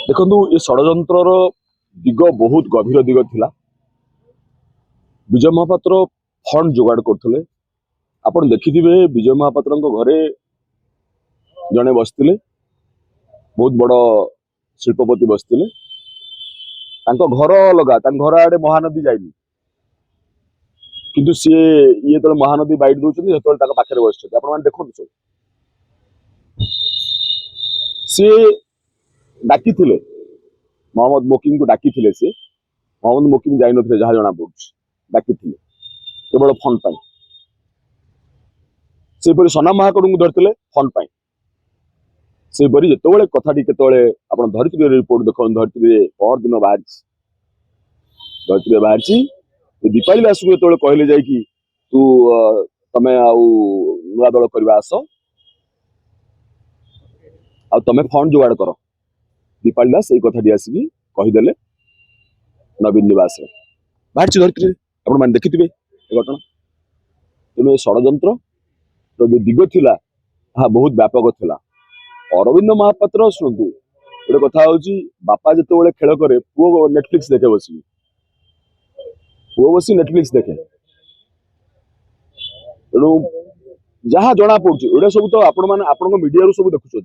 देखु ये षड्यंतर दिग बहुत गभीर दिग थिला। विजय महापात्र फंड जोगाड़ करते आपण देखिथिबे विजय महापात्र घरे जड़े बसते बहुत बड़ शिल्पपति बसते घर अलगा घर आड़े महानदी जाइनी किंतु सी ये तो महानदी बैठ दौरान जो पाखे बस देखो सब सी डाकी मोहम्मद मोकिम को डाकी सी मोहम्मद मोकिम जाइन जहाँ जना पड़ डाकी केवल फंड पाई से सना महाकड़ को धरते फंड पाई से जिते कथाटी के धरित्री रिपोर्ट देख धरित्री पर दिन बाहर धरित्री बाहर दीपाली दास को जो कहले जाकि तू तमें नुआ दल करवा आस आ तमें फंड जोगाड़ कर दीपाली दास यही कथाटी आसिक कहीदे नवीन निवास बाहर धरित्री आप देखिथे घटना तेणु षड्यंत्र जो दिग थिला बहुत व्यापक थिला। अरविंद महापात्र शुणु गोटे कथा हूँ बापा जिते खेल करे पुओ नेटफ्लिक्स देखे बसी पुओ बसी नेटफ्लिक्स देखे तेणु जहाँ जना पड़ा सब तो आपण मैंने आपण मीडिया सब देखुं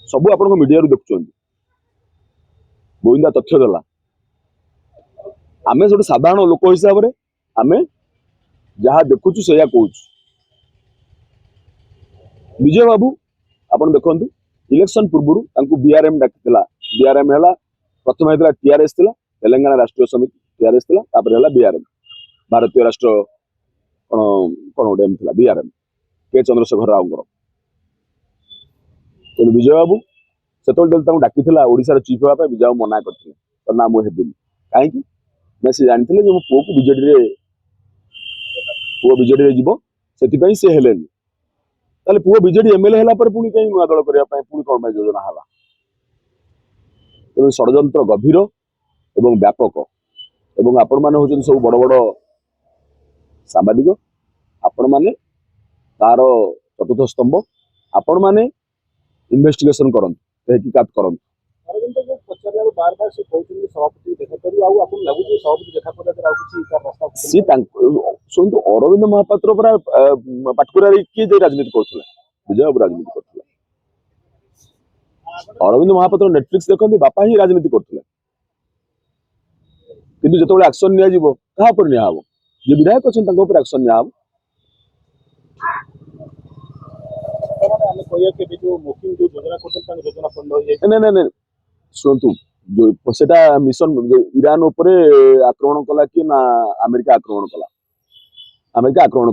सब आप मीडिया देखुं गोविंदा तथ्य देला आमे सब साधारण लोक हिसाब से आमे जहाँ देखुचु से कहूँ विजय बाबू आपन देखु इलेक्शन पूर्व बीआरएम डाकी बीआरएम है प्रथम होता टीआरएस तेलंगाना राष्ट्रीय समिति टीआरएस है बीआरएम भारतीय राष्ट्र कौन गोटे बीआरएम के चंद्रशेखर राव तेणु विजय बाबू से डाकी ओडिशार चीफ होगा विजय बाबू मना करते ना मुझे कहीं से जानते मो पुओ को बीजेडी जीव से सी हेले ताले पुओ बीजेडी एमएलए है पुणी कहीं नुआ दल करने पुणी कौन योजना है तेणु षड्यंत्र गभीर एवं व्यापक एवं आपण मैंने हूँ सब बड़ बड़ सांबादिक आपण मैंने तार चतुर्थ स्तंभ आपण मैंने इन्वेस्टिगेशन करंतु तहकीकात करंतु बार बार से सभापति देखा करू आ आपन लागु जे सभापति देखा कर आ किछि का रास्ता सी सुनतु अरविंद महापात्र परा पाटकुरा किए जे राजनीति करथले विजय बाबू राजनीति करथले अरविंद महापात्र नेटफ्लिक्स देखंती बापा ही राजनीति करथले किंतु जतबे एक्शन निया जीवो कहा पर निया हबो जे विधायक अछन तंग ऊपर एक्शन निया हबो हम कोया के जो मुखिम जो योजना करथन तंग योजना फंड होय नहीं सुनतु जो सेटा मिशन ईरान उपरे आक्रमण कला कि ना अमेरिका आक्रमण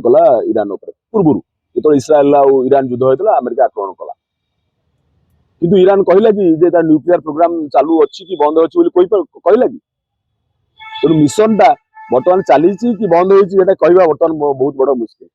कला ईरान उपरे पूर्व जो इस्राएल और ईरान युद्ध होता अमेरिका आक्रमण कला किंतु ईरान कहला कि जे ता न्यूक्लियर प्रोग्राम चालू अच्छी कि बंद अच्छी कहला कि तेणु मिशन टा बर्तमान चली कि बंद होता कहवा बर्तमान बहुत बड़ मुश्किल।